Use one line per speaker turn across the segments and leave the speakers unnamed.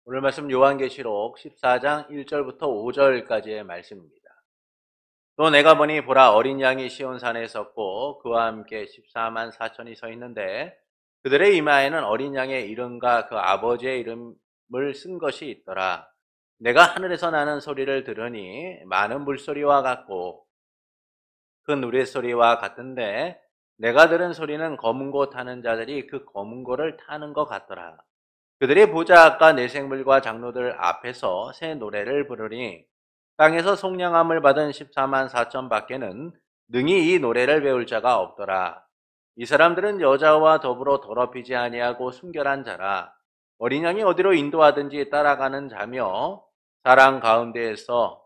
오늘 말씀 요한계시록 14장 1절부터 5절까지의 말씀입니다. 또 내가 보니 보라 어린 양이 시온산에 섰고 그와 함께 14만 4천이 서 있는데 그들의 이마에는 어린 양의 이름과 그 아버지의 이름을 쓴 것이 있더라. 내가 하늘에서 나는 소리를 들으니 많은 물소리와 같고 큰 우레소리와 같은데 내가 들은 소리는 검은 고 타는 자들이 그 검은 고를 타는 것 같더라. 그들이 보좌과 내생물과 장로들 앞에서 새 노래를 부르니 땅에서 속량함을 받은 14만 4천 밖에는 능히 이 노래를 배울 자가 없더라. 이 사람들은 여자와 더불어 더럽히지 아니하고 순결한 자라. 어린 양이 어디로 인도하든지 따라가는 자며 사랑 가운데에서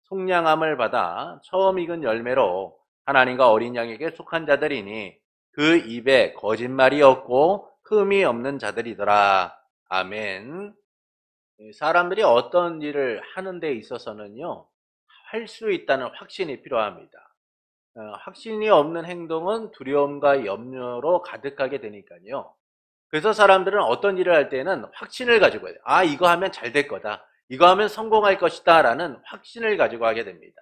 속량함을 받아 처음 익은 열매로 하나님과 어린 양에게 속한 자들이니 그 입에 거짓말이 없고 흠이 없는 자들이더라. 아멘. 사람들이 어떤 일을 하는 데 있어서는요, 할 수 있다는 확신이 필요합니다. 확신이 없는 행동은 두려움과 염려로 가득하게 되니까요. 그래서 사람들은 어떤 일을 할 때는 확신을 가지고 해요. 아, 이거 하면 잘 될 거다. 이거 하면 성공할 것이다. 라는 확신을 가지고 하게 됩니다.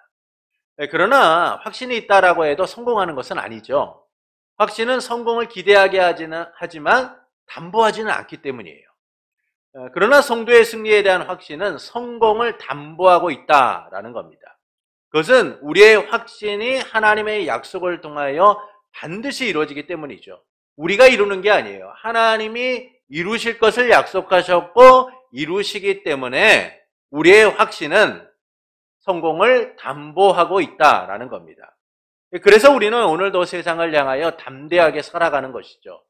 그러나 확신이 있다라고 해도 성공하는 것은 아니죠. 확신은 성공을 기대하게 하지만 담보하지는 않기 때문이에요. 그러나 성도의 승리에 대한 확신은 성공을 담보하고 있다라는 겁니다. 그것은 우리의 확신이 하나님의 약속을 통하여 반드시 이루어지기 때문이죠. 우리가 이루는 게 아니에요. 하나님이 이루실 것을 약속하셨고 이루시기 때문에 우리의 확신은 성공을 담보하고 있다라는 겁니다. 그래서 우리는 오늘도 세상을 향하여 담대하게 살아가는 것이죠.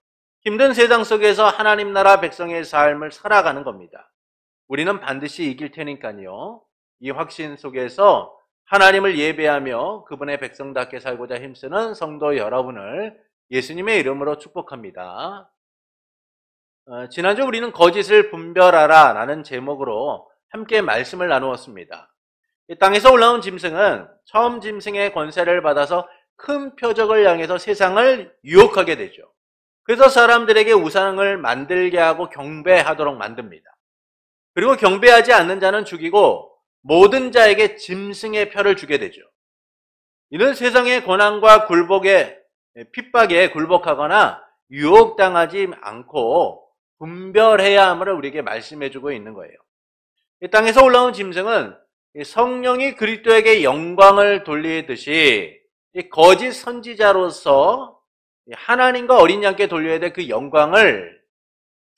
힘든 세상 속에서 하나님 나라 백성의 삶을 살아가는 겁니다. 우리는 반드시 이길 테니까요. 이 확신 속에서 하나님을 예배하며 그분의 백성답게 살고자 힘쓰는 성도 여러분을 예수님의 이름으로 축복합니다. 지난주 우리는 거짓을 분별하라 라는 제목으로 함께 말씀을 나누었습니다. 이 땅에서 올라온 짐승은 처음 짐승의 권세를 받아서 큰 표적을 향해서 세상을 유혹하게 되죠. 그래서 사람들에게 우상을 만들게 하고 경배하도록 만듭니다. 그리고 경배하지 않는 자는 죽이고 모든 자에게 짐승의 표를 주게 되죠. 이는 세상의 고난과 핍박에 굴복하거나 유혹당하지 않고 분별해야 함을 우리에게 말씀해주고 있는 거예요. 이 땅에서 올라온 짐승은 성령이 그리스도에게 영광을 돌리듯이 거짓 선지자로서 하나님과 어린 양께 돌려야 될 그 영광을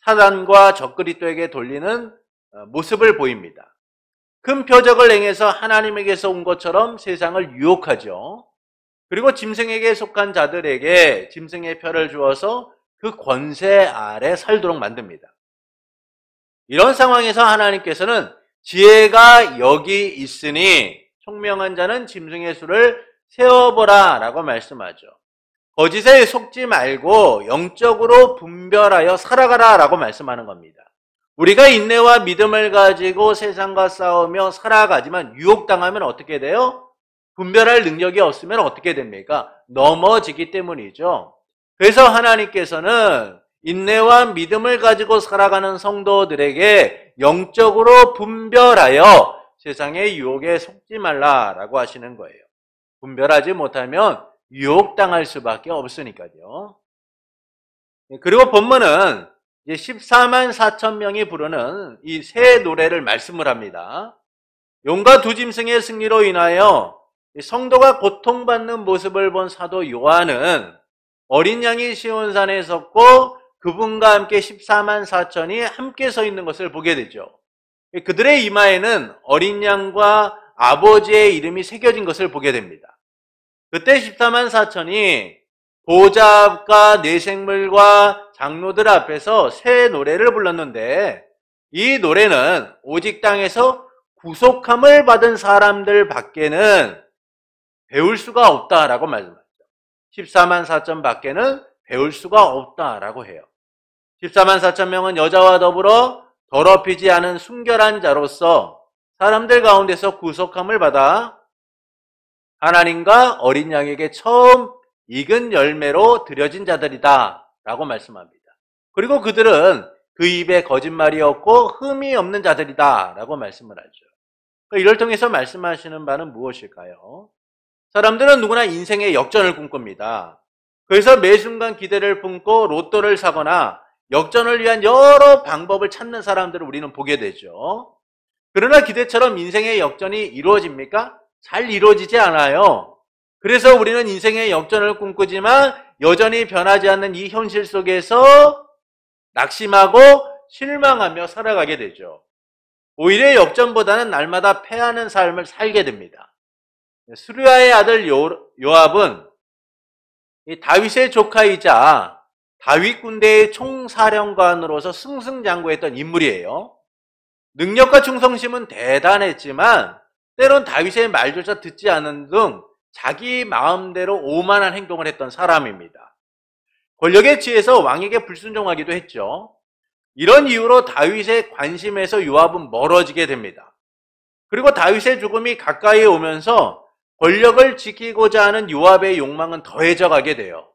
사단과 적그리스도에게 돌리는 모습을 보입니다. 큰 표적을 행해서 하나님에게서 온 것처럼 세상을 유혹하죠. 그리고 짐승에게 속한 자들에게 짐승의 표를 주어서 그 권세 아래 살도록 만듭니다. 이런 상황에서 하나님께서는 지혜가 여기 있으니 총명한 자는 짐승의 수를 세어보라 라고 말씀하죠. 거짓에 속지 말고 영적으로 분별하여 살아가라 라고 말씀하는 겁니다. 우리가 인내와 믿음을 가지고 세상과 싸우며 살아가지만 유혹당하면 어떻게 돼요? 분별할 능력이 없으면 어떻게 됩니까? 넘어지기 때문이죠. 그래서 하나님께서는 인내와 믿음을 가지고 살아가는 성도들에게 영적으로 분별하여 세상의 유혹에 속지 말라라고 하시는 거예요. 분별하지 못하면 유혹당할 수밖에 없으니까요. 그리고 본문은 14만 4천 명이 부르는 이 새 노래를 말씀을 합니다. 용과 두 짐승의 승리로 인하여 성도가 고통받는 모습을 본 사도 요한은 어린 양이 시온산에 섰고 그분과 함께 14만 4천이 함께 서 있는 것을 보게 되죠. 그들의 이마에는 어린 양과 아버지의 이름이 새겨진 것을 보게 됩니다. 그때 14만 4천이 보좌 앞과 내생물과 장로들 앞에서 새 노래를 불렀는데 이 노래는 오직 땅에서 구속함을 받은 사람들 밖에는 배울 수가 없다라고 말씀하죠. 14만 4천 밖에는 배울 수가 없다라고 해요. 14만 4천 명은 여자와 더불어 더럽히지 않은 순결한 자로서 사람들 가운데서 구속함을 받아 하나님과 어린 양에게 처음 익은 열매로 드려진 자들이다 라고 말씀합니다. 그리고 그들은 그 입에 거짓말이 없고 흠이 없는 자들이다 라고 말씀을 하죠. 이를 통해서 말씀하시는 바는 무엇일까요? 사람들은 누구나 인생의 역전을 꿈꿉니다. 그래서 매 순간 기대를 품고 로또를 사거나 역전을 위한 여러 방법을 찾는 사람들을 우리는 보게 되죠. 그러나 기대처럼 인생의 역전이 이루어집니까? 잘 이루어지지 않아요. 그래서 우리는 인생의 역전을 꿈꾸지만 여전히 변하지 않는 이 현실 속에서 낙심하고 실망하며 살아가게 되죠. 오히려 역전보다는 날마다 패하는 삶을 살게 됩니다. 스루야의 아들 요압은 이 다윗의 조카이자 다윗 군대의 총사령관으로서 승승장구했던 인물이에요. 능력과 충성심은 대단했지만 때론 다윗의 말조차 듣지 않는 등 자기 마음대로 오만한 행동을 했던 사람입니다. 권력에 취해서 왕에게 불순종하기도 했죠. 이런 이유로 다윗의 관심에서 요압은 멀어지게 됩니다. 그리고 다윗의 죽음이 가까이 오면서 권력을 지키고자 하는 요압의 욕망은 더해져 가게 돼요.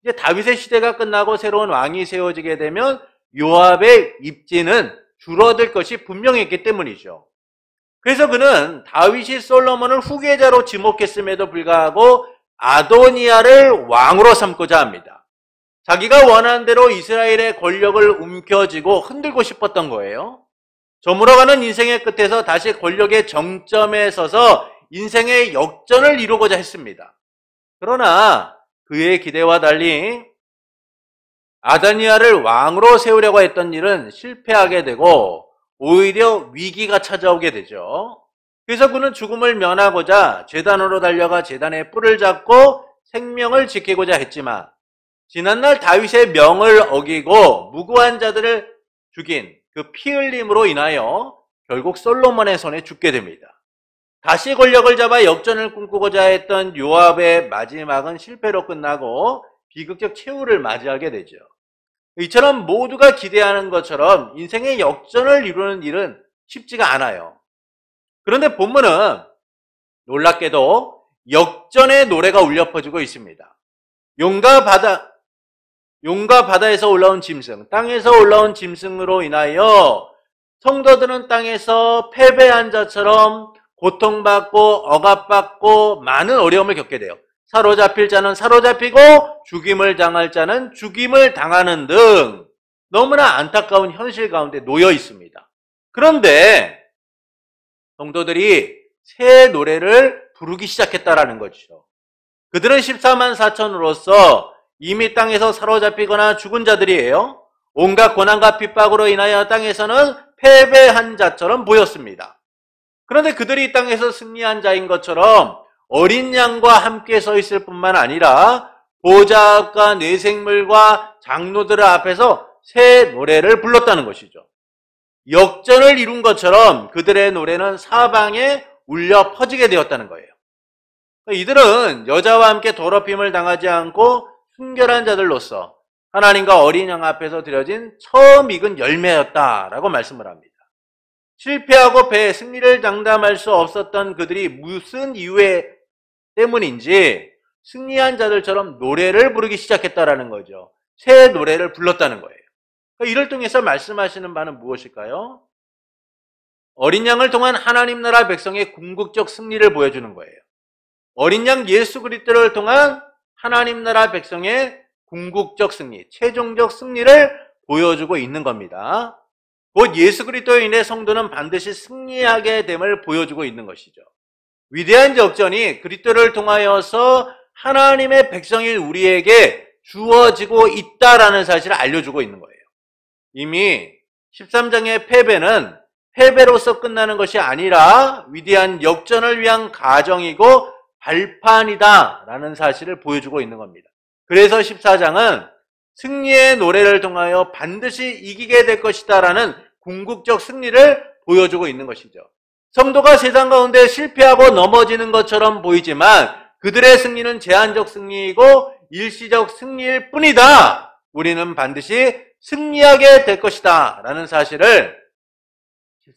이제 다윗의 시대가 끝나고 새로운 왕이 세워지게 되면 요압의 입지는 줄어들 것이 분명했기 때문이죠. 그래서 그는 다윗이 솔로몬을 후계자로 지목했음에도 불구하고 아도니아를 왕으로 삼고자 합니다. 자기가 원하는 대로 이스라엘의 권력을 움켜쥐고 흔들고 싶었던 거예요. 저물어가는 인생의 끝에서 다시 권력의 정점에 서서 인생의 역전을 이루고자 했습니다. 그러나 그의 기대와 달리 아도니아를 왕으로 세우려고 했던 일은 실패하게 되고 오히려 위기가 찾아오게 되죠. 그래서 그는 죽음을 면하고자 제단으로 달려가 제단의 뿔을 잡고 생명을 지키고자 했지만 지난날 다윗의 명을 어기고 무고한 자들을 죽인 그 피 흘림으로 인하여 결국 솔로몬의 손에 죽게 됩니다. 다시 권력을 잡아 역전을 꿈꾸고자 했던 요압의 마지막은 실패로 끝나고 비극적 최후를 맞이하게 되죠. 이처럼 모두가 기대하는 것처럼 인생의 역전을 이루는 일은 쉽지가 않아요. 그런데 본문은 놀랍게도 역전의 노래가 울려 퍼지고 있습니다. 용과 바다에서 올라온 짐승, 땅에서 올라온 짐승으로 인하여 성도들은 땅에서 패배한 자처럼 고통받고 억압받고 많은 어려움을 겪게 돼요. 사로잡힐 자는 사로잡히고 죽임을 당할 자는 죽임을 당하는 등 너무나 안타까운 현실 가운데 놓여 있습니다. 그런데 성도들이 새 노래를 부르기 시작했다라는 거죠. 그들은 14만 4천으로서 이미 땅에서 사로잡히거나 죽은 자들이에요. 온갖 고난과 핍박으로 인하여 땅에서는 패배한 자처럼 보였습니다. 그런데 그들이 이 땅에서 승리한 자인 것처럼 어린 양과 함께 서 있을 뿐만 아니라 보좌과 뇌생물과 장로들 앞에서 새 노래를 불렀다는 것이죠. 역전을 이룬 것처럼 그들의 노래는 사방에 울려 퍼지게 되었다는 거예요. 이들은 여자와 함께 더럽힘을 당하지 않고 순결한 자들로서 하나님과 어린 양 앞에서 드려진 처음 익은 열매였다라고 말씀을 합니다. 실패하고 패 승리를 장담할 수 없었던 그들이 무슨 이유 때문인지 승리한 자들처럼 노래를 부르기 시작했다라는 거죠. 새 노래를 불렀다는 거예요. 이를 통해서 말씀하시는 바는 무엇일까요? 어린 양을 통한 하나님 나라 백성의 궁극적 승리를 보여주는 거예요. 어린 양 예수 그리스도를 통한 하나님 나라 백성의 궁극적 승리, 최종적 승리를 보여주고 있는 겁니다. 곧 예수 그리스도로 인해 성도는 반드시 승리하게 됨을 보여주고 있는 것이죠. 위대한 역전이 그리스도를 통하여서 하나님의 백성인 우리에게 주어지고 있다라는 사실을 알려주고 있는 거예요. 이미 13장의 패배는 패배로서 끝나는 것이 아니라 위대한 역전을 위한 가정이고 발판이다라는 사실을 보여주고 있는 겁니다. 그래서 14장은 승리의 노래를 통하여 반드시 이기게 될 것이다라는 궁극적 승리를 보여주고 있는 것이죠. 성도가 세상 가운데 실패하고 넘어지는 것처럼 보이지만 그들의 승리는 제한적 승리이고 일시적 승리일 뿐이다. 우리는 반드시 승리하게 될 것이다 라는 사실을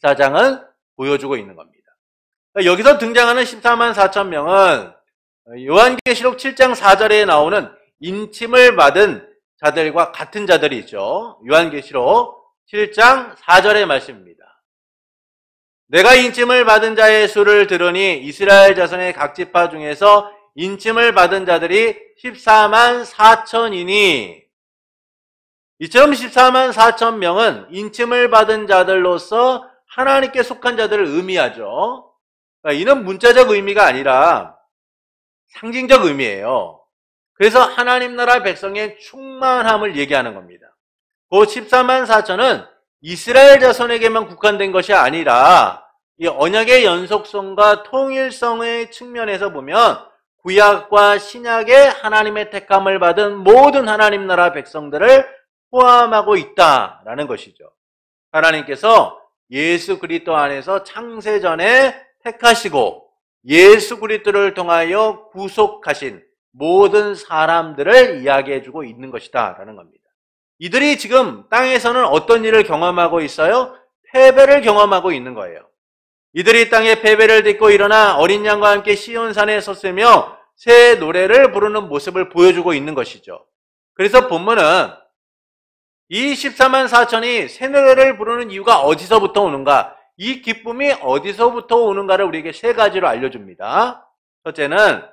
14장은 보여주고 있는 겁니다. 여기서 등장하는 14만 4천 명은 요한계시록 7장 4절에 나오는 인침을 받은 자들과 같은 자들이죠. 요한계시록 7장 4절의 말씀입니다. 내가 인침을 받은 자의 수를 들으니 이스라엘 자손의 각 지파 중에서 인침을 받은 자들이 14만 4천이니, 이처럼 14만 4천 명은 인침을 받은 자들로서 하나님께 속한 자들을 의미하죠. 그러니까 이는 문자적 의미가 아니라 상징적 의미예요. 그래서 하나님 나라 백성의 충만함을 얘기하는 겁니다. 그 14만 4천은 이스라엘 자손에게만 국한된 것이 아니라 이 언약의 연속성과 통일성의 측면에서 보면 구약과 신약의 하나님의 택함을 받은 모든 하나님 나라 백성들을 포함하고 있다라는 것이죠. 하나님께서 예수 그리스도 안에서 창세전에 택하시고 예수 그리스도를 통하여 구속하신 모든 사람들을 이야기해주고 있는 것이다라는 겁니다. 이들이 지금 땅에서는 어떤 일을 경험하고 있어요? 패배를 경험하고 있는 거예요. 이들이 땅의 패배를 딛고 일어나 어린 양과 함께 시온산에 섰으며 새 노래를 부르는 모습을 보여주고 있는 것이죠. 그래서 본문은 이 14만 4천이 새 노래를 부르는 이유가 어디서부터 오는가, 이 기쁨이 어디서부터 오는가를 우리에게 세 가지로 알려줍니다. 첫째는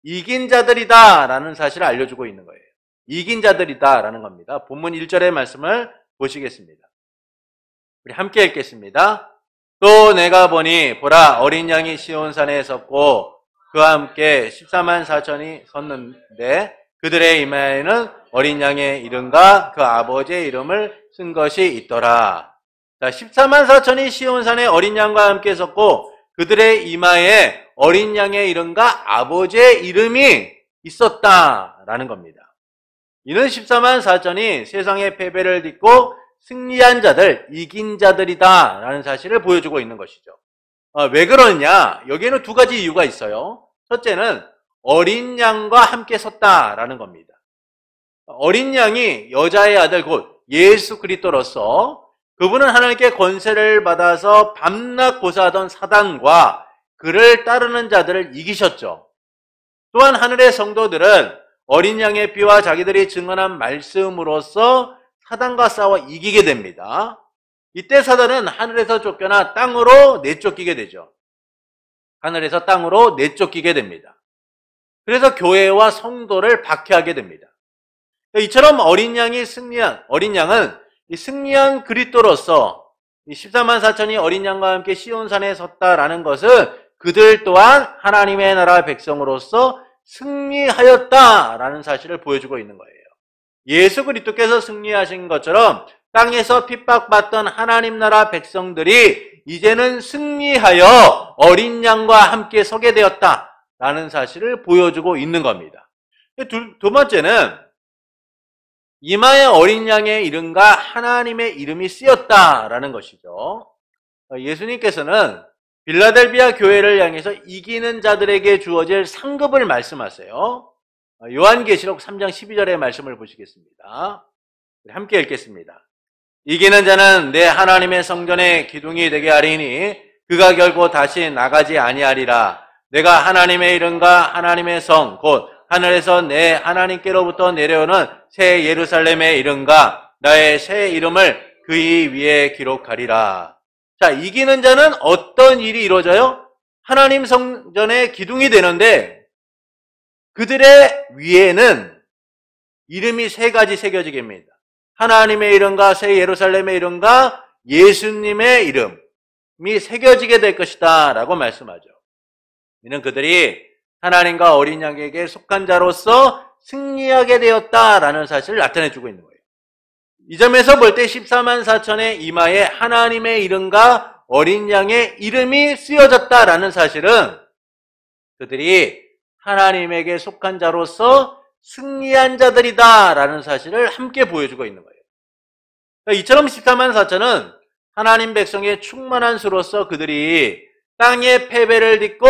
이긴 자들이다 라는 사실을 알려주고 있는 거예요. 이긴 자들이다 라는 겁니다. 본문 1절의 말씀을 보시겠습니다. 우리 함께 읽겠습니다. 또 내가 보니 보라 어린 양이 시온산에 섰고 그와 함께 14만 4천이 섰는데 그들의 이마에는 어린 양의 이름과 그 아버지의 이름을 쓴 것이 있더라. 자, 14만 4천이 시온산에 어린 양과 함께 섰고 그들의 이마에 어린 양의 이름과 아버지의 이름이 있었다라는 겁니다. 이는 14만 4천이 세상의 패배를 딛고 승리한 자들, 이긴 자들이다 라는 사실을 보여주고 있는 것이죠. 왜 그러냐? 여기에는 두 가지 이유가 있어요. 첫째는 어린 양과 함께 섰다라는 겁니다. 어린 양이 여자의 아들 곧 예수 그리스도로서 그분은 하나님께 권세를 받아서 밤낮 고사하던 사단과 그를 따르는 자들을 이기셨죠. 또한 하늘의 성도들은 어린 양의 피와 자기들이 증언한 말씀으로써 사단과 싸워 이기게 됩니다. 이때 사단은 하늘에서 쫓겨나 땅으로 내쫓기게 되죠. 하늘에서 땅으로 내쫓기게 됩니다. 그래서 교회와 성도를 박해하게 됩니다. 이처럼 어린 양은 이 승리한 그리스도로서 이 14만 4천이 어린 양과 함께 시온산에 섰다라는 것은 그들 또한 하나님의 나라 백성으로서 승리하였다라는 사실을 보여주고 있는 거예요. 예수 그리스도께서 승리하신 것처럼 땅에서 핍박받던 하나님 나라 백성들이 이제는 승리하여 어린 양과 함께 서게 되었다라는 사실을 보여주고 있는 겁니다. 두 번째는 이마에 어린 양의 이름과 하나님의 이름이 쓰였다라는 것이죠. 예수님께서는 빌라델비아 교회를 향해서 이기는 자들에게 주어질 상급을 말씀하세요. 요한계시록 3장 12절의 말씀을 보시겠습니다. 함께 읽겠습니다. 이기는 자는 내 하나님의 성전의 기둥이 되게 하리니 그가 결코 다시 나가지 아니하리라. 내가 하나님의 이름과 하나님의 성 곧 하늘에서 내 하나님께로부터 내려오는 새 예루살렘의 이름과 나의 새 이름을 그의 위에 기록하리라. 자, 이기는 자는 어떤 일이 이루어져요? 하나님 성전의 기둥이 되는데 그들의 위에는 이름이 세 가지 새겨지게 됩니다. 하나님의 이름과 새 예루살렘의 이름과 예수님의 이름이 새겨지게 될 것이다 라고 말씀하죠. 이는 그들이 하나님과 어린 양에게 속한 자로서 승리하게 되었다라는 사실을 나타내주고 있는 거예요. 이 점에서 볼 때 14만 4천의 이마에 하나님의 이름과 어린 양의 이름이 쓰여졌다라는 사실은 그들이 하나님에게 속한 자로서 승리한 자들이다라는 사실을 함께 보여주고 있는 거예요. 이처럼 14만 4천은 하나님 백성의 충만한 수로서 그들이 땅의 패배를 딛고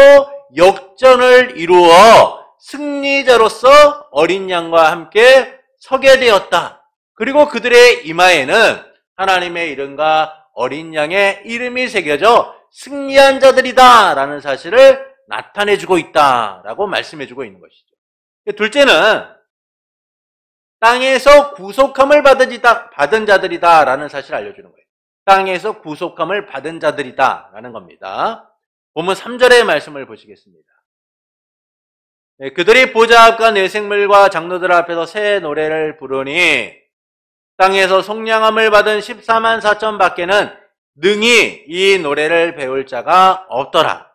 역전을 이루어 승리자로서 어린 양과 함께 서게 되었다. 그리고 그들의 이마에는 하나님의 이름과 어린 양의 이름이 새겨져 승리한 자들이다라는 사실을 나타내주고 있다라고 말씀해주고 있는 것이죠. 둘째는 땅에서 구속함을 받은 자들이다 라는 사실을 알려주는 거예요. 땅에서 구속함을 받은 자들이다 라는 겁니다. 본문 3절의 말씀을 보시겠습니다. 네, 그들이 보좌 앞과 내 생물과 장로들 앞에서 새 노래를 부르니 땅에서 속량함을 받은 14만 4천 밖에는 능히 이 노래를 배울 자가 없더라.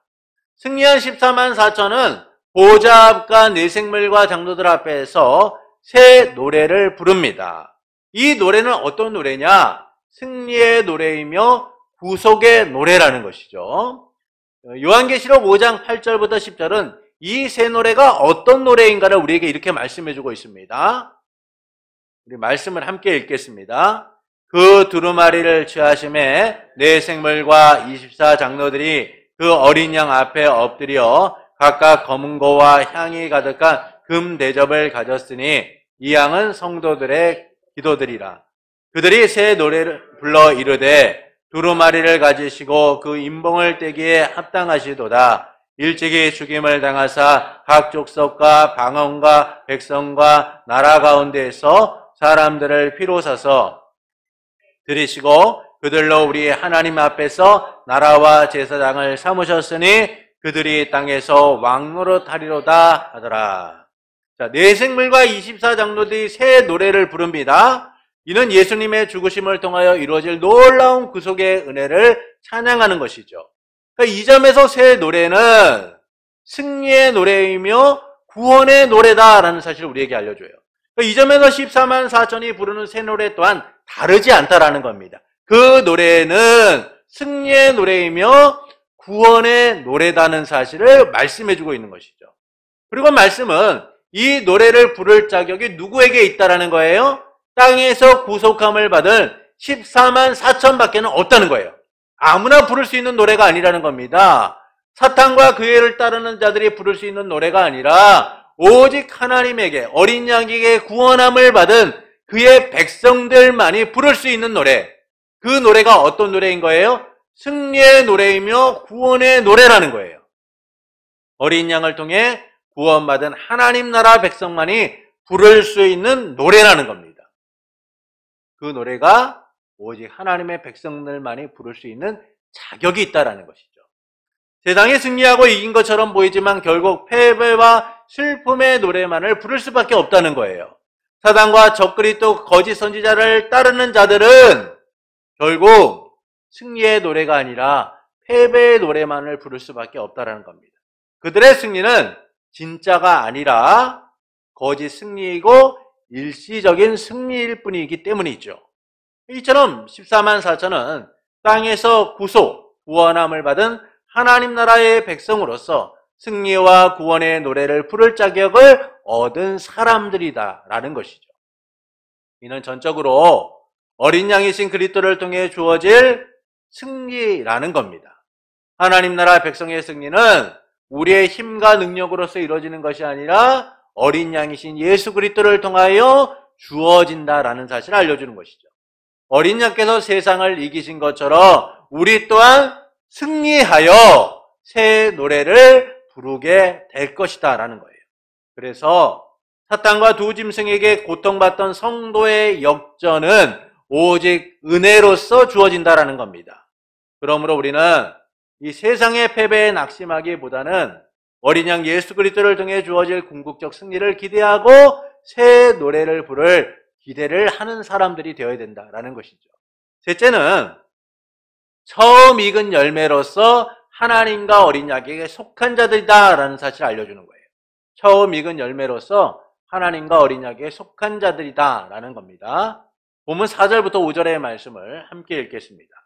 승리한 14만 4천은 보좌 앞과 내 생물과 장로들 앞에서 새 노래를 부릅니다. 이 노래는 어떤 노래냐? 승리의 노래이며 구속의 노래라는 것이죠. 요한계시록 5장 8절부터 10절은 이 새 노래가 어떤 노래인가를 우리에게 이렇게 말씀해주고 있습니다. 우리 말씀을 함께 읽겠습니다. 그 두루마리를 취하심에 내 생물과 24 장로들이 그 어린 양 앞에 엎드려 각각 검은 고와 향이 가득한 금 대접을 가졌으니 이 양은 성도들의 기도들이라. 그들이 새 노래를 불러 이르되 두루마리를 가지시고 그 인봉을 떼기에 합당하시도다. 일찍이 죽임을 당하사 각 족속과 방언과 백성과 나라 가운데에서 사람들을 피로 사서 들이시고 그들로 우리 하나님 앞에서 나라와 제사장을 삼으셨으니 그들이 땅에서 왕노릇하리로다 하더라. 자, 내 생물과 24 장로들이 새 노래를 부릅니다. 이는 예수님의 죽으심을 통하여 이루어질 놀라운 구속의 은혜를 찬양하는 것이죠. 그러니까 이 점에서 새 노래는 승리의 노래이며 구원의 노래다라는 사실을 우리에게 알려줘요. 그러니까 이 점에서 14만 4천이 부르는 새 노래 또한 다르지 않다라는 겁니다. 그 노래는 승리의 노래이며 구원의 노래다는 사실을 말씀해주고 있는 것이죠. 그리고 말씀은 이 노래를 부를 자격이 누구에게 있다라는 거예요? 땅에서 구속함을 받은 14만 4천 밖에는 없다는 거예요. 아무나 부를 수 있는 노래가 아니라는 겁니다. 사탄과 그 애를 따르는 자들이 부를 수 있는 노래가 아니라 오직 하나님에게 어린 양에게 구원함을 받은 그의 백성들만이 부를 수 있는 노래. 그 노래가 어떤 노래인 거예요? 승리의 노래이며 구원의 노래라는 거예요. 어린 양을 통해 구원받은 하나님 나라 백성만이 부를 수 있는 노래라는 겁니다. 그 노래가 오직 하나님의 백성들만이 부를 수 있는 자격이 있다라는 것이죠. 세상에 승리하고 이긴 것처럼 보이지만 결국 패배와 슬픔의 노래만을 부를 수밖에 없다는 거예요. 사단과 적그리스도 거짓 선지자를 따르는 자들은 결국 승리의 노래가 아니라 패배의 노래만을 부를 수밖에 없다는 겁니다. 그들의 승리는 진짜가 아니라 거짓 승리이고 일시적인 승리일 뿐이기 때문이죠. 이처럼 14만 4천은 땅에서 구원함을 받은 하나님 나라의 백성으로서 승리와 구원의 노래를 부를 자격을 얻은 사람들이다라는 것이죠. 이는 전적으로 어린 양이신 그리스도를 통해 주어질 승리라는 겁니다. 하나님 나라 백성의 승리는 우리의 힘과 능력으로서 이루어지는 것이 아니라 어린 양이신 예수 그리스도를 통하여 주어진다라는 사실을 알려주는 것이죠. 어린 양께서 세상을 이기신 것처럼 우리 또한 승리하여 새 노래를 부르게 될 것이다 라는 거예요. 그래서 사탄과 두 짐승에게 고통받던 성도의 역전은 오직 은혜로서 주어진다라는 겁니다. 그러므로 우리는 이 세상의 패배에 낙심하기보다는 어린 양 예수 그리스도를 통해 주어질 궁극적 승리를 기대하고 새 노래를 부를 기대를 하는 사람들이 되어야 된다라는 것이죠. 셋째는 처음 익은 열매로서 하나님과 어린 양에게 속한 자들이다라는 사실을 알려주는 거예요. 처음 익은 열매로서 하나님과 어린 양에게 속한 자들이다라는 겁니다. 본문 4절부터 5절의 말씀을 함께 읽겠습니다.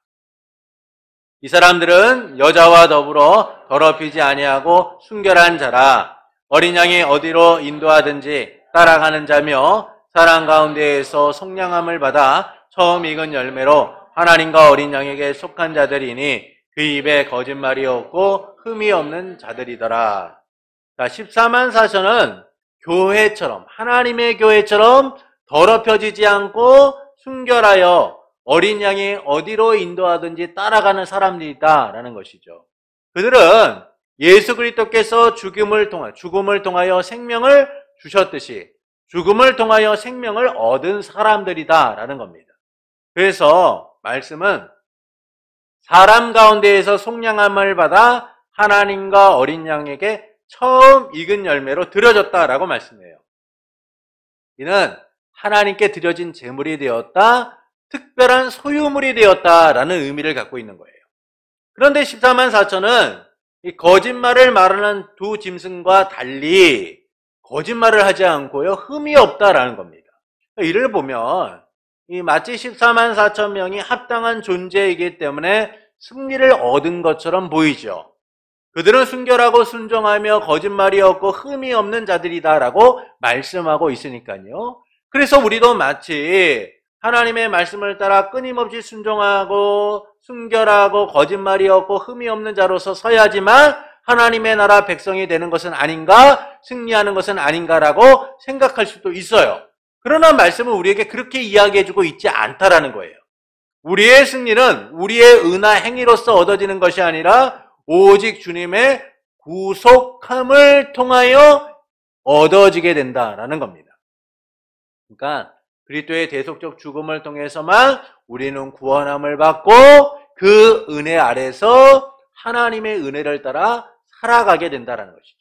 이 사람들은 여자와 더불어 더럽히지 아니하고 순결한 자라. 어린 양이 어디로 인도하든지 따라가는 자며 사랑 가운데에서 속량함을 받아 처음 익은 열매로 하나님과 어린 양에게 속한 자들이니 그 입에 거짓말이 없고 흠이 없는 자들이더라. 자, 14만 4천은 교회처럼, 하나님의 교회처럼 더럽혀지지 않고 순결하여 어린 양이 어디로 인도하든지 따라가는 사람들이다라는 것이죠. 그들은 예수 그리스도께서 죽음을 통하여 생명을 주셨듯이 죽음을 통하여 생명을 얻은 사람들이다라는 겁니다. 그래서 말씀은 사람 가운데에서 속량함을 받아 하나님과 어린 양에게 처음 익은 열매로 드려졌다라고 말씀해요. 이는 하나님께 드려진 제물이 되었다, 특별한 소유물이 되었다라는 의미를 갖고 있는 거예요. 그런데 14만 4천은 이 거짓말을 말하는 두 짐승과 달리 거짓말을 하지 않고요, 흠이 없다라는 겁니다. 이를 보면 이 마치 14만 4천 명이 합당한 존재이기 때문에 승리를 얻은 것처럼 보이죠. 그들은 순결하고 순종하며 거짓말이 없고 흠이 없는 자들이다라고 말씀하고 있으니까요. 그래서 우리도 마치 하나님의 말씀을 따라 끊임없이 순종하고 순결하고 거짓말이 없고 흠이 없는 자로서 서야지만 하나님의 나라 백성이 되는 것은 아닌가, 승리하는 것은 아닌가라고 생각할 수도 있어요. 그러나 말씀은 우리에게 그렇게 이야기해주고 있지 않다라는 거예요. 우리의 승리는 우리의 은하 행위로서 얻어지는 것이 아니라 오직 주님의 구속함을 통하여 얻어지게 된다라는 겁니다. 그러니까 그리스도의 대속적 죽음을 통해서만 우리는 구원함을 받고 그 은혜 아래서 하나님의 은혜를 따라 살아가게 된다는 것이죠.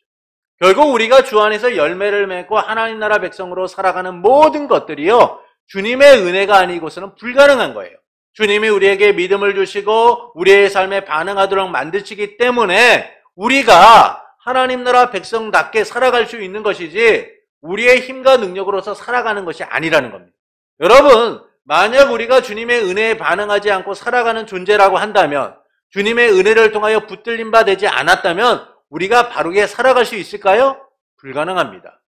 결국 우리가 주 안에서 열매를 맺고 하나님 나라 백성으로 살아가는 모든 것들이요, 주님의 은혜가 아니고서는 불가능한 거예요. 주님이 우리에게 믿음을 주시고 우리의 삶에 반응하도록 만드시기 때문에 우리가 하나님 나라 백성답게 살아갈 수 있는 것이지 우리의 힘과 능력으로서 살아가는 것이 아니라는 겁니다. 여러분, 만약 우리가 주님의 은혜에 반응하지 않고 살아가는 존재라고 한다면, 주님의 은혜를 통하여 붙들림 바 되지 않았다면 우리가 바르게 살아갈 수 있을까요? 불가능합니다.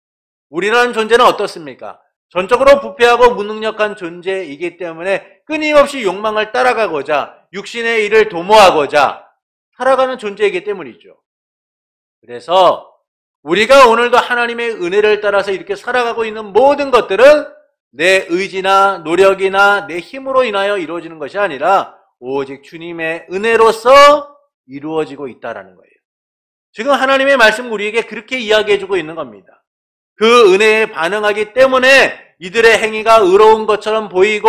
우리라는 존재는 어떻습니까? 전적으로 부패하고 무능력한 존재이기 때문에 끊임없이 욕망을 따라가고자 육신의 일을 도모하고자 살아가는 존재이기 때문이죠. 그래서 우리가 오늘도 하나님의 은혜를 따라서 이렇게 살아가고 있는 모든 것들은 내 의지나 노력이나 내 힘으로 인하여 이루어지는 것이 아니라 오직 주님의 은혜로서 이루어지고 있다는 거예요. 지금 하나님의 말씀은 우리에게 그렇게 이야기해주고 있는 겁니다. 그 은혜에 반응하기 때문에 이들의 행위가 의로운 것처럼 보이고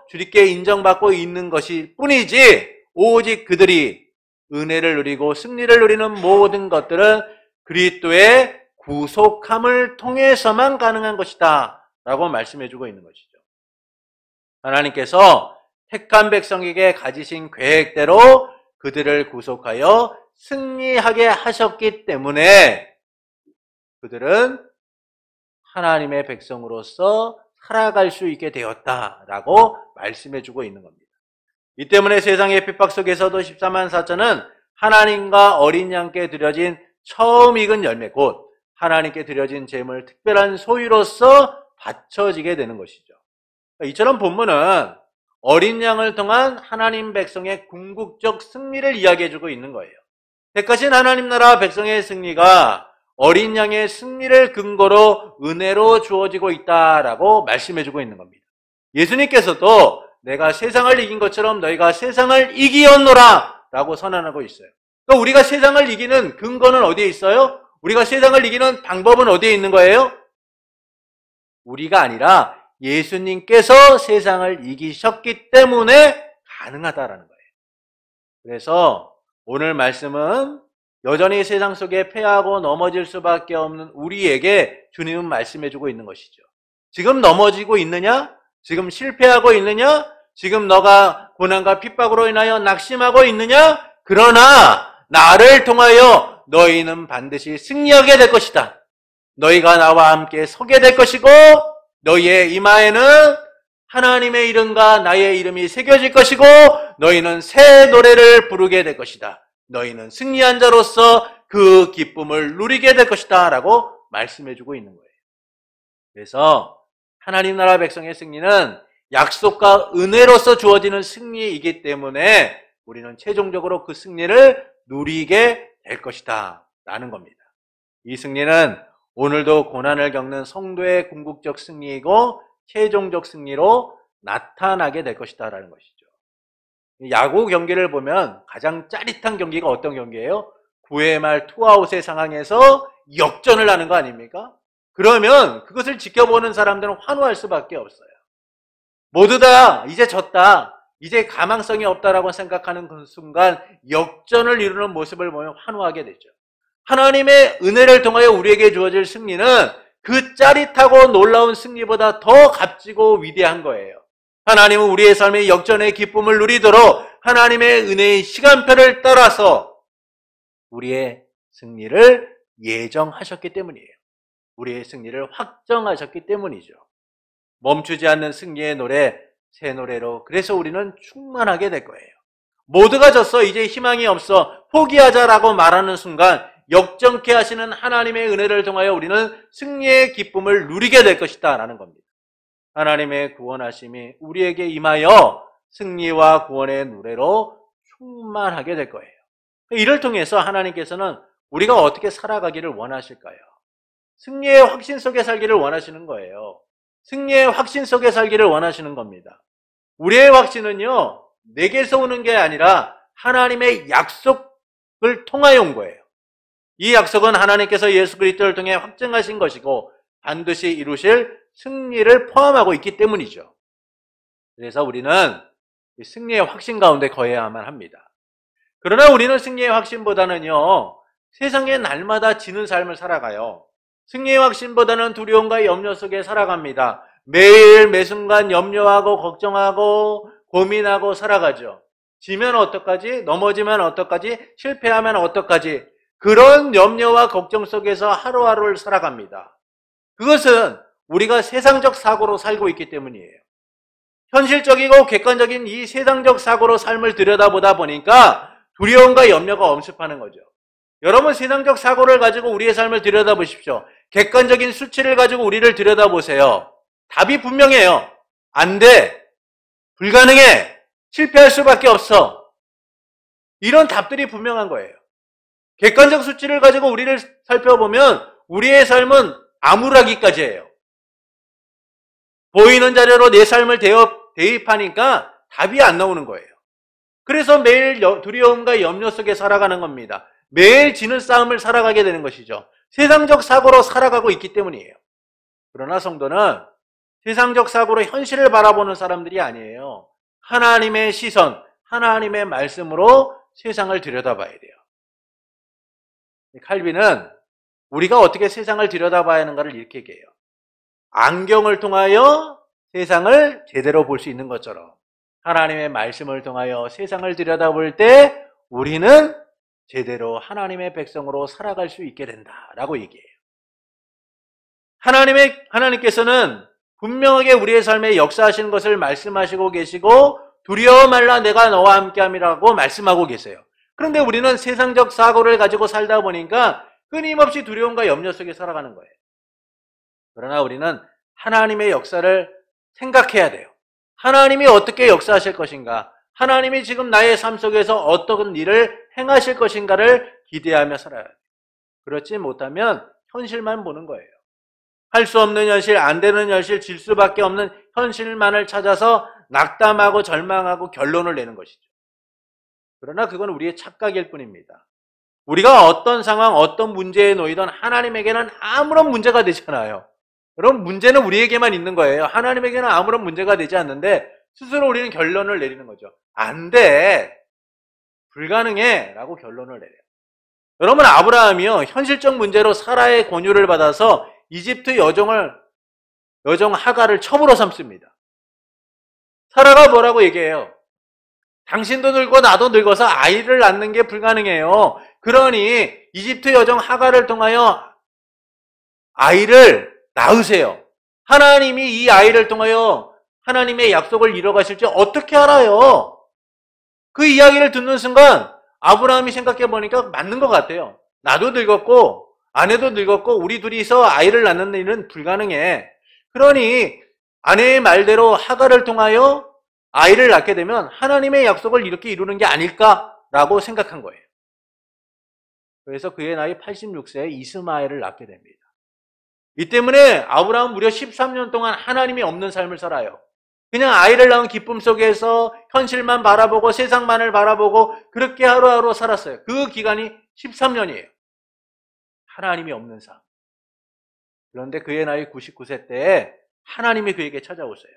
주님께 인정받고 있는 것일 뿐이지, 오직 그들이 은혜를 누리고 승리를 누리는 모든 것들은 그리스도의 구속함을 통해서만 가능한 것이다 라고 말씀해주고 있는 것이죠. 하나님께서 택한 백성에게 가지신 계획대로 그들을 구속하여 승리하게 하셨기 때문에 그들은 하나님의 백성으로서 살아갈 수 있게 되었다라고 말씀해주고 있는 겁니다. 이 때문에 세상의 핍박 속에서도 14만 4천은 하나님과 어린 양께 드려진 처음 익은 열매, 곧 하나님께 드려진 제물 특별한 소유로서 바쳐지게 되는 것이죠. 이처럼 본문은 어린 양을 통한 하나님 백성의 궁극적 승리를 이야기해주고 있는 거예요. 택하신 하나님 나라 백성의 승리가 어린 양의 승리를 근거로 은혜로 주어지고 있다라고 말씀해주고 있는 겁니다. 예수님께서도 내가 세상을 이긴 것처럼 너희가 세상을 이기었노라 라고 선언하고 있어요. 그러니까 우리가 세상을 이기는 근거는 어디에 있어요? 우리가 세상을 이기는 방법은 어디에 있는 거예요? 우리가 아니라 예수님께서 세상을 이기셨기 때문에 가능하다라는 거예요. 그래서 오늘 말씀은 여전히 세상 속에 패하고 넘어질 수밖에 없는 우리에게 주님은 말씀해주고 있는 것이죠. 지금 넘어지고 있느냐? 지금 실패하고 있느냐? 지금 너가 고난과 핍박으로 인하여 낙심하고 있느냐? 그러나 나를 통하여 너희는 반드시 승리하게 될 것이다. 너희가 나와 함께 서게 될 것이고 너희의 이마에는 하나님의 이름과 나의 이름이 새겨질 것이고 너희는 새 노래를 부르게 될 것이다. 너희는 승리한 자로서 그 기쁨을 누리게 될 것이다 라고 말씀해주고 있는 거예요. 그래서 하나님 나라 백성의 승리는 약속과 은혜로서 주어지는 승리이기 때문에 우리는 최종적으로 그 승리를 누리게 될 것이다 라는 겁니다. 이 승리는 오늘도 고난을 겪는 성도의 궁극적 승리이고 최종적 승리로 나타나게 될 것이다 라는 것이죠. 야구 경기를 보면 가장 짜릿한 경기가 어떤 경기예요? 9회 말 투아웃의 상황에서 역전을 하는 거 아닙니까? 그러면 그것을 지켜보는 사람들은 환호할 수밖에 없어요. 모두 다 이제 졌다, 이제 가망성이 없다라고 생각하는 그 순간 역전을 이루는 모습을 보면 환호하게 되죠. 하나님의 은혜를 통하여 우리에게 주어질 승리는 그 짜릿하고 놀라운 승리보다 더 값지고 위대한 거예요. 하나님은 우리의 삶의 역전의 기쁨을 누리도록 하나님의 은혜의 시간표를 따라서 우리의 승리를 예정하셨기 때문이에요. 우리의 승리를 확정하셨기 때문이죠. 멈추지 않는 승리의 노래, 새 노래로 그래서 우리는 충만하게 될 거예요. 모두가 졌어, 이제 희망이 없어, 포기하자라고 말하는 순간 역전케 하시는 하나님의 은혜를 통하여 우리는 승리의 기쁨을 누리게 될 것이다 라는 겁니다. 하나님의 구원하심이 우리에게 임하여 승리와 구원의 노래로 충만하게 될 거예요. 이를 통해서 하나님께서는 우리가 어떻게 살아가기를 원하실까요? 승리의 확신 속에 살기를 원하시는 거예요. 승리의 확신 속에 살기를 원하시는 겁니다. 우리의 확신은요, 내게서 오는 게 아니라 하나님의 약속을 통하여 온 거예요. 이 약속은 하나님께서 예수 그리스도를 통해 확증하신 것이고 반드시 이루실 승리를 포함하고 있기 때문이죠. 그래서 우리는 승리의 확신 가운데 거해야만 합니다. 그러나 우리는 승리의 확신보다는요, 세상에 날마다 지는 삶을 살아가요. 승리의 확신보다는 두려움과 염려 속에 살아갑니다. 매일 매순간 염려하고 걱정하고 고민하고 살아가죠. 지면 어떡하지? 넘어지면 어떡하지? 실패하면 어떡하지? 그런 염려와 걱정 속에서 하루하루를 살아갑니다. 그것은 우리가 세상적 사고로 살고 있기 때문이에요. 현실적이고 객관적인 이 세상적 사고로 삶을 들여다보다 보니까 두려움과 염려가 엄습하는 거죠. 여러분, 세상적 사고를 가지고 우리의 삶을 들여다보십시오. 객관적인 수치를 가지고 우리를 들여다보세요. 답이 분명해요. 안 돼. 불가능해. 실패할 수밖에 없어. 이런 답들이 분명한 거예요. 객관적 수치를 가지고 우리를 살펴보면 우리의 삶은 암울하기까지 해요. 보이는 자료로 내 삶을 대입하니까 답이 안 나오는 거예요. 그래서 매일 두려움과 염려 속에 살아가는 겁니다. 매일 지는 싸움을 살아가게 되는 것이죠. 세상적 사고로 살아가고 있기 때문이에요. 그러나 성도는 세상적 사고로 현실을 바라보는 사람들이 아니에요. 하나님의 시선, 하나님의 말씀으로 세상을 들여다봐야 돼요. 칼빈은 우리가 어떻게 세상을 들여다봐야 하는가를 이렇게 얘기해요. 안경을 통하여 세상을 제대로 볼 수 있는 것처럼 하나님의 말씀을 통하여 세상을 들여다볼 때 우리는 제대로 하나님의 백성으로 살아갈 수 있게 된다라고 얘기해요. 하나님께서는 분명하게 우리의 삶에 역사하시는 것을 말씀하시고 계시고 두려워 말라 내가 너와 함께함이라고 말씀하고 계세요. 그런데 우리는 세상적 사고를 가지고 살다 보니까 끊임없이 두려움과 염려 속에 살아가는 거예요. 그러나 우리는 하나님의 역사를 생각해야 돼요. 하나님이 어떻게 역사하실 것인가? 하나님이 지금 나의 삶 속에서 어떤 일을 행하실 것인가를 기대하며 살아야 돼요. 그렇지 못하면 현실만 보는 거예요. 할 수 없는 현실, 안 되는 현실, 질 수밖에 없는 현실만을 찾아서 낙담하고 절망하고 결론을 내는 것이죠. 그러나 그건 우리의 착각일 뿐입니다. 우리가 어떤 상황, 어떤 문제에 놓이던 하나님에게는 아무런 문제가 되지 않아요. 여러분, 문제는 우리에게만 있는 거예요. 하나님에게는 아무런 문제가 되지 않는데 스스로 우리는 결론을 내리는 거죠. 안 돼. 불가능해. 라고 결론을 내려요. 여러분, 아브라함이요, 현실적 문제로 사라의 권유를 받아서 이집트 여정 하가를 첩으로 삼습니다. 사라가 뭐라고 얘기해요? 당신도 늙고 나도 늙어서 아이를 낳는 게 불가능해요. 그러니 이집트 여정 하가를 통하여 아이를 낳으세요. 하나님이 이 아이를 통하여 하나님의 약속을 이뤄가실지 어떻게 알아요? 그 이야기를 듣는 순간 아브라함이 생각해보니까 맞는 것 같아요. 나도 늙었고 아내도 늙었고 우리 둘이서 아이를 낳는 일은 불가능해. 그러니 아내의 말대로 하가를 통하여 아이를 낳게 되면 하나님의 약속을 이렇게 이루는 게 아닐까라고 생각한 거예요. 그래서 그의 나이 86세에 이스마엘을 낳게 됩니다. 이 때문에 아브라함은 무려 13년 동안 하나님이 없는 삶을 살아요. 그냥 아이를 낳은 기쁨 속에서 현실만 바라보고 세상만을 바라보고 그렇게 하루하루 살았어요. 그 기간이 13년이에요. 하나님이 없는 삶. 그런데 그의 나이 99세 때에 하나님이 그에게 찾아오세요.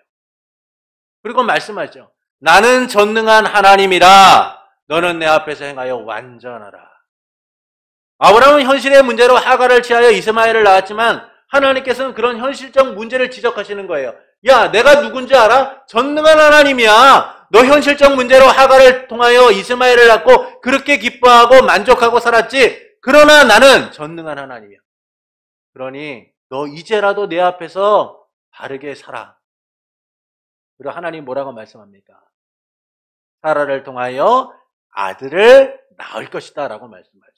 그리고 말씀하죠. 나는 전능한 하나님이라 너는 내 앞에서 행하여 완전하라. 아브라함은 현실의 문제로 하갈을 취하여 이스마엘을 낳았지만 하나님께서는 그런 현실적 문제를 지적하시는 거예요. 야, 내가 누군지 알아? 전능한 하나님이야. 너 현실적 문제로 하갈을 통하여 이스마엘을 낳고 그렇게 기뻐하고 만족하고 살았지. 그러나 나는 전능한 하나님이야. 그러니 너 이제라도 내 앞에서 바르게 살아. 그리고 하나님 뭐라고 말씀합니까? 사라를 통하여 아들을 낳을 것이다 라고 말씀하죠.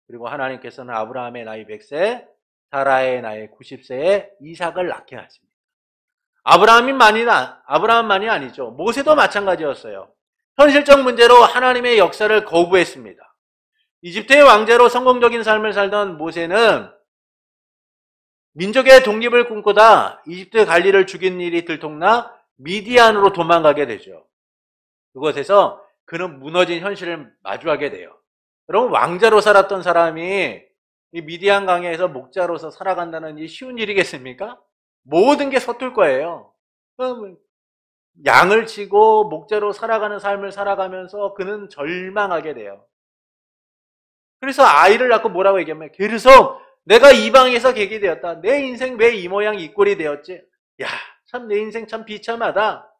그리고 하나님께서는 아브라함의 나이 100세, 사라의 나이 90세에 이삭을 낳게 하십니다. 아브라함만이 아니죠. 모세도 마찬가지였어요. 현실적 문제로 하나님의 역사를 거부했습니다. 이집트의 왕제로 성공적인 삶을 살던 모세는 민족의 독립을 꿈꾸다 이집트 관리를 죽인 일이 들통나 미디안으로 도망가게 되죠. 그곳에서 그는 무너진 현실을 마주하게 돼요. 여러분, 왕자로 살았던 사람이 이 미디안 강에서 목자로서 살아간다는 이 쉬운 일이겠습니까? 모든 게 서툴 거예요. 양을 치고 목자로 살아가는 삶을 살아가면서 그는 절망하게 돼요. 그래서 아이를 낳고 뭐라고 얘기하면, 게르솜, 내가 이방에서 객이 되었다. 내 인생 왜 이 모양 이 꼴이 되었지? 야, 참 내 인생 참 비참하다.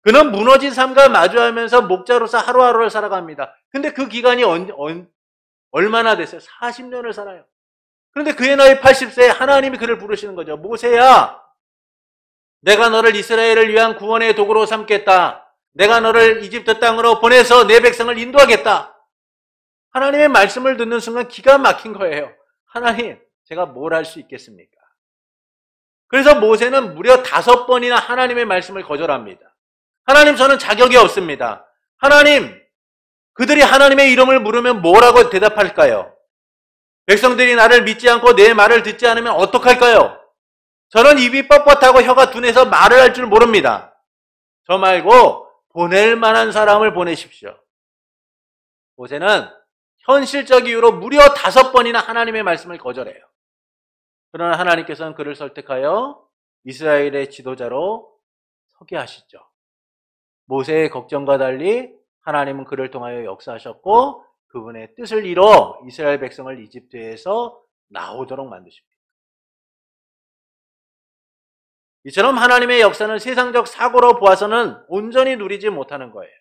그는 무너진 삶과 마주하면서 목자로서 하루하루를 살아갑니다. 근데 그 기간이 얼마나 됐어요? 40년을 살아요. 그런데 그의 나이 80세에 하나님이 그를 부르시는 거죠. 모세야, 내가 너를 이스라엘을 위한 구원의 도구로 삼겠다. 내가 너를 이집트 땅으로 보내서 내 백성을 인도하겠다. 하나님의 말씀을 듣는 순간 기가 막힌 거예요. 하나님, 제가 뭘 할 수 있겠습니까? 그래서 모세는 무려 5번이나 하나님의 말씀을 거절합니다. 하나님, 저는 자격이 없습니다. 하나님, 그들이 하나님의 이름을 물으면 뭐라고 대답할까요? 백성들이 나를 믿지 않고 내 말을 듣지 않으면 어떡할까요? 저는 입이 뻣뻣하고 혀가 둔해서 말을 할 줄 모릅니다. 저 말고 보낼 만한 사람을 보내십시오. 모세는 현실적 이유로 무려 5번이나 하나님의 말씀을 거절해요. 그러나 하나님께서는 그를 설득하여 이스라엘의 지도자로 서게 하시죠. 모세의 걱정과 달리 하나님은 그를 통하여 역사하셨고 그분의 뜻을 이뤄 이스라엘 백성을 이집트에서 나오도록 만드십니다. 이처럼 하나님의 역사는 세상적 사고로 보아서는 온전히 누리지 못하는 거예요.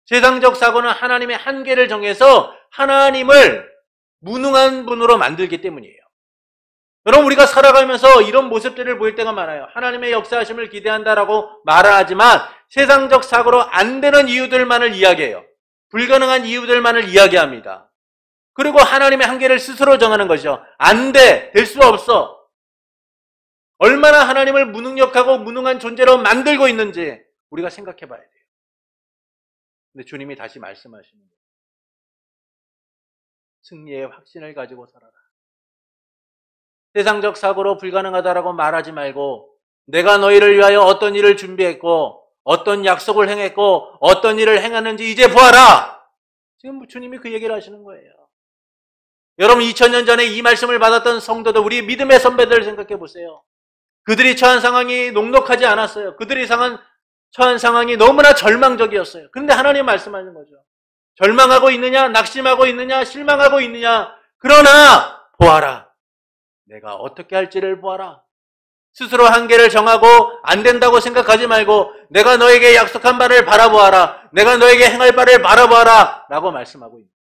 세상적 사고는 하나님의 한계를 정해서 하나님을 무능한 분으로 만들기 때문이에요. 여러분, 우리가 살아가면서 이런 모습들을 보일 때가 많아요. 하나님의 역사하심을 기대한다라고 말을 하지만 세상적 사고로 안 되는 이유들만을 이야기해요. 불가능한 이유들만을 이야기합니다. 그리고 하나님의 한계를 스스로 정하는 것이죠. 안 돼, 될 수 없어. 얼마나 하나님을 무능력하고 무능한 존재로 만들고 있는지 우리가 생각해 봐야 돼요. 근데 주님이 다시 말씀하시는 거예요. 승리의 확신을 가지고 살아라. 세상적 사고로 불가능하다라고 말하지 말고 내가 너희를 위하여 어떤 일을 준비했고 어떤 약속을 행했고 어떤 일을 행하는지 이제 보아라. 지금 주님이 그 얘기를 하시는 거예요. 여러분, 2000년 전에 이 말씀을 받았던 성도들, 우리 믿음의 선배들을 생각해 보세요. 그들이 처한 상황이 녹록하지 않았어요. 그들이 처한 상황이 너무나 절망적이었어요. 그런데 하나님 말씀하는 거죠. 절망하고 있느냐, 낙심하고 있느냐, 실망하고 있느냐. 그러나 보아라. 내가 어떻게 할지를 보아라. 스스로 한계를 정하고 안 된다고 생각하지 말고 내가 너에게 약속한 바를 바라보아라. 내가 너에게 행할 바를 바라보아라. 라고 말씀하고 있습니다.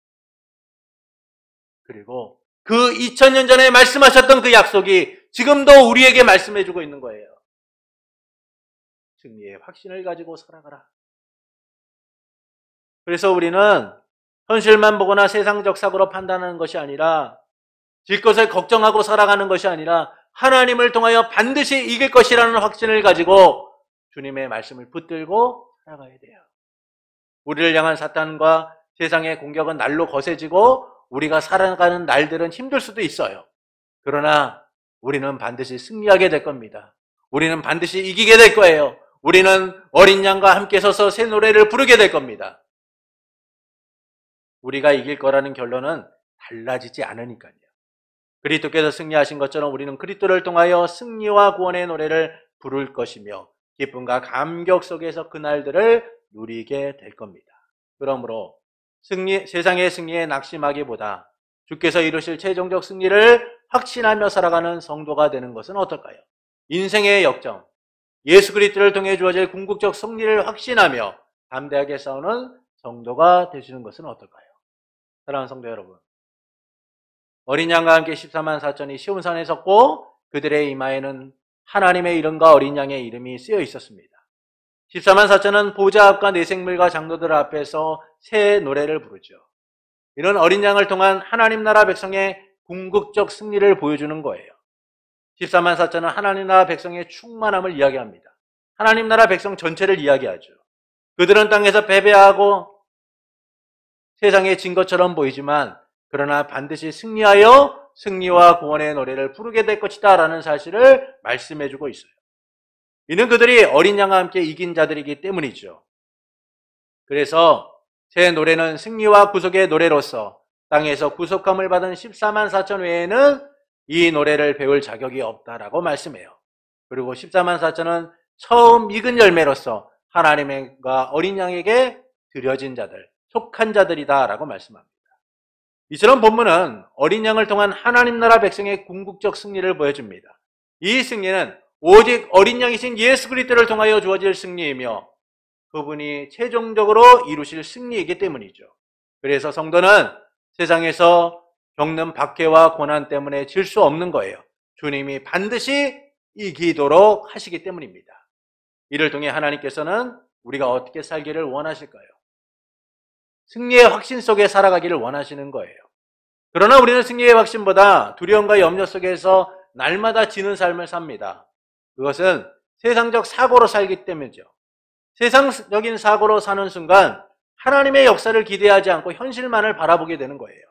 그리고 그 2000년 전에 말씀하셨던 그 약속이 지금도 우리에게 말씀해주고 있는 거예요. 승리의 확신을 가지고 살아가라. 그래서 우리는 현실만 보거나 세상적 사고로 판단하는 것이 아니라 질 것을 걱정하고 살아가는 것이 아니라 하나님을 통하여 반드시 이길 것이라는 확신을 가지고 주님의 말씀을 붙들고 살아가야 돼요. 우리를 향한 사탄과 세상의 공격은 날로 거세지고 우리가 살아가는 날들은 힘들 수도 있어요. 그러나 우리는 반드시 승리하게 될 겁니다. 우리는 반드시 이기게 될 거예요. 우리는 어린 양과 함께 서서 새 노래를 부르게 될 겁니다. 우리가 이길 거라는 결론은 달라지지 않으니까요. 그리스도께서 승리하신 것처럼 우리는 그리스도를 통하여 승리와 구원의 노래를 부를 것이며 기쁨과 감격 속에서 그날들을 누리게 될 겁니다. 그러므로 세상의 승리에 낙심하기보다 주께서 이루실 최종적 승리를 확신하며 살아가는 성도가 되는 것은 어떨까요? 인생의 역정, 예수 그리스도를 통해 주어질 궁극적 승리를 확신하며 담대하게 싸우는 성도가 되시는 것은 어떨까요? 사랑하는 성도 여러분, 어린 양과 함께 14만 4천이 시온산에 섰고 그들의 이마에는 하나님의 이름과 어린 양의 이름이 쓰여 있었습니다. 14만 4천은 보좌 앞과 내생물과 장로들 앞에서 새 노래를 부르죠. 이런 어린 양을 통한 하나님 나라 백성의 궁극적 승리를 보여주는 거예요. 14만 4천은 하나님 나라 백성의 충만함을 이야기합니다. 하나님 나라 백성 전체를 이야기하죠. 그들은 땅에서 패배하고 세상에 진 것처럼 보이지만 그러나 반드시 승리하여 승리와 구원의 노래를 부르게 될 것이다 라는 사실을 말씀해주고 있어요. 이는 그들이 어린 양과 함께 이긴 자들이기 때문이죠. 그래서 새 노래는 승리와 구속의 노래로서 땅에서 구속함을 받은 14만 4천 외에는 이 노래를 배울 자격이 없다라고 말씀해요. 그리고 14만 4천은 처음 익은 열매로서 하나님과 어린 양에게 드려진 자들, 속한 자들이다라고 말씀합니다. 이처럼 본문은 어린 양을 통한 하나님 나라 백성의 궁극적 승리를 보여줍니다. 이 승리는 오직 어린 양이신 예수 그리스도를 통하여 주어질 승리이며 그분이 최종적으로 이루실 승리이기 때문이죠. 그래서 성도는 세상에서 겪는 박해와 고난 때문에 질 수 없는 거예요. 주님이 반드시 이기도록 하시기 때문입니다. 이를 통해 하나님께서는 우리가 어떻게 살기를 원하실까요? 승리의 확신 속에 살아가기를 원하시는 거예요. 그러나 우리는 승리의 확신보다 두려움과 염려 속에서 날마다 지는 삶을 삽니다. 그것은 세상적 사고로 살기 때문이죠. 세상적인 사고로 사는 순간 하나님의 역사를 기대하지 않고 현실만을 바라보게 되는 거예요.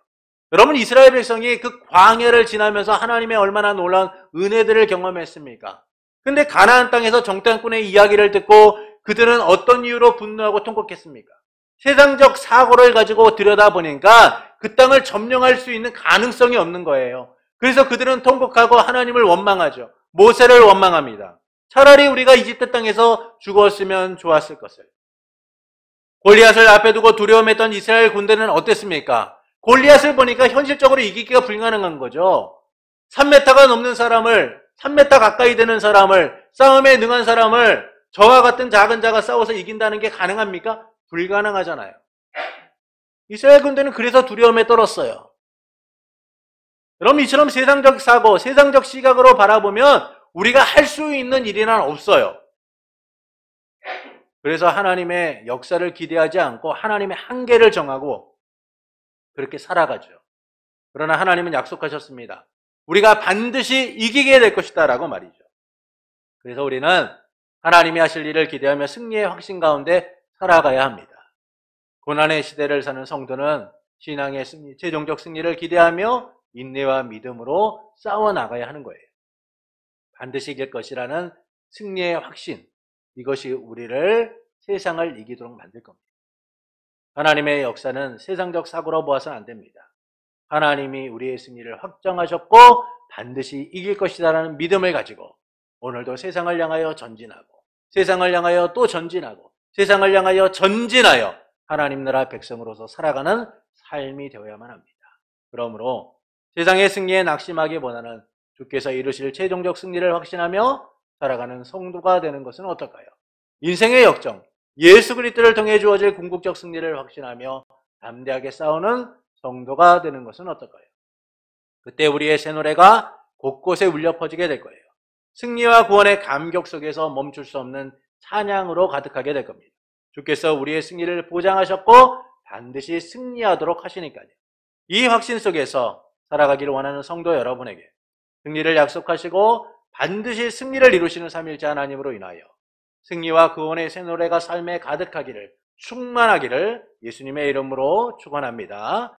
여러분, 이스라엘 백성이 그 광야를 지나면서 하나님의 얼마나 놀라운 은혜들을 경험했습니까? 근데 가나안 땅에서 정탐꾼의 이야기를 듣고 그들은 어떤 이유로 분노하고 통곡했습니까? 세상적 사고를 가지고 들여다보니까 그 땅을 점령할 수 있는 가능성이 없는 거예요. 그래서 그들은 통곡하고 하나님을 원망하죠. 모세를 원망합니다. 차라리 우리가 이집트 땅에서 죽었으면 좋았을 것을. 골리앗을 앞에 두고 두려움했던 이스라엘 군대는 어땠습니까? 골리앗을 보니까 현실적으로 이기기가 불가능한 거죠. 3m가 넘는 사람을, 3m 가까이 되는 사람을, 싸움에 능한 사람을 저와 같은 작은 자가 싸워서 이긴다는 게 가능합니까? 불가능하잖아요. 이스라엘 군대는 그래서 두려움에 떨었어요. 그럼 이처럼 세상적 사고, 세상적 시각으로 바라보면 우리가 할 수 있는 일이란 없어요. 그래서 하나님의 역사를 기대하지 않고 하나님의 한계를 정하고 그렇게 살아가죠. 그러나 하나님은 약속하셨습니다. 우리가 반드시 이기게 될 것이다 라고 말이죠. 그래서 우리는 하나님이 하실 일을 기대하며 승리의 확신 가운데 살아가야 합니다. 고난의 시대를 사는 성도는 신앙의 승리, 최종적 승리를 기대하며 인내와 믿음으로 싸워나가야 하는 거예요. 반드시 이길 것이라는 승리의 확신, 이것이 우리를 세상을 이기도록 만들 겁니다. 하나님의 역사는 세상적 사고로 보아서는 안 됩니다. 하나님이 우리의 승리를 확정하셨고 반드시 이길 것이다라는 믿음을 가지고 오늘도 세상을 향하여 전진하고 세상을 향하여 또 전진하고 세상을 향하여 전진하여 하나님 나라 백성으로서 살아가는 삶이 되어야만 합니다. 그러므로 세상의 승리에 낙심하기보다는 주께서 이루실 최종적 승리를 확신하며 살아가는 성도가 되는 것은 어떨까요? 인생의 역정, 예수 그리스도를 통해 주어질 궁극적 승리를 확신하며 담대하게 싸우는 성도가 되는 것은 어떨까요? 그때 우리의 새 노래가 곳곳에 울려 퍼지게 될 거예요. 승리와 구원의 감격 속에서 멈출 수 없는 찬양으로 가득하게 될 겁니다. 주께서 우리의 승리를 보장하셨고 반드시 승리하도록 하시니까요. 이 확신 속에서 살아가기를 원하는 성도 여러분에게 승리를 약속하시고 반드시 승리를 이루시는 삼위일체 하나님으로 인하여 승리와 구원의 새 노래가 삶에 가득하기를 충만하기를 예수님의 이름으로 축원합니다.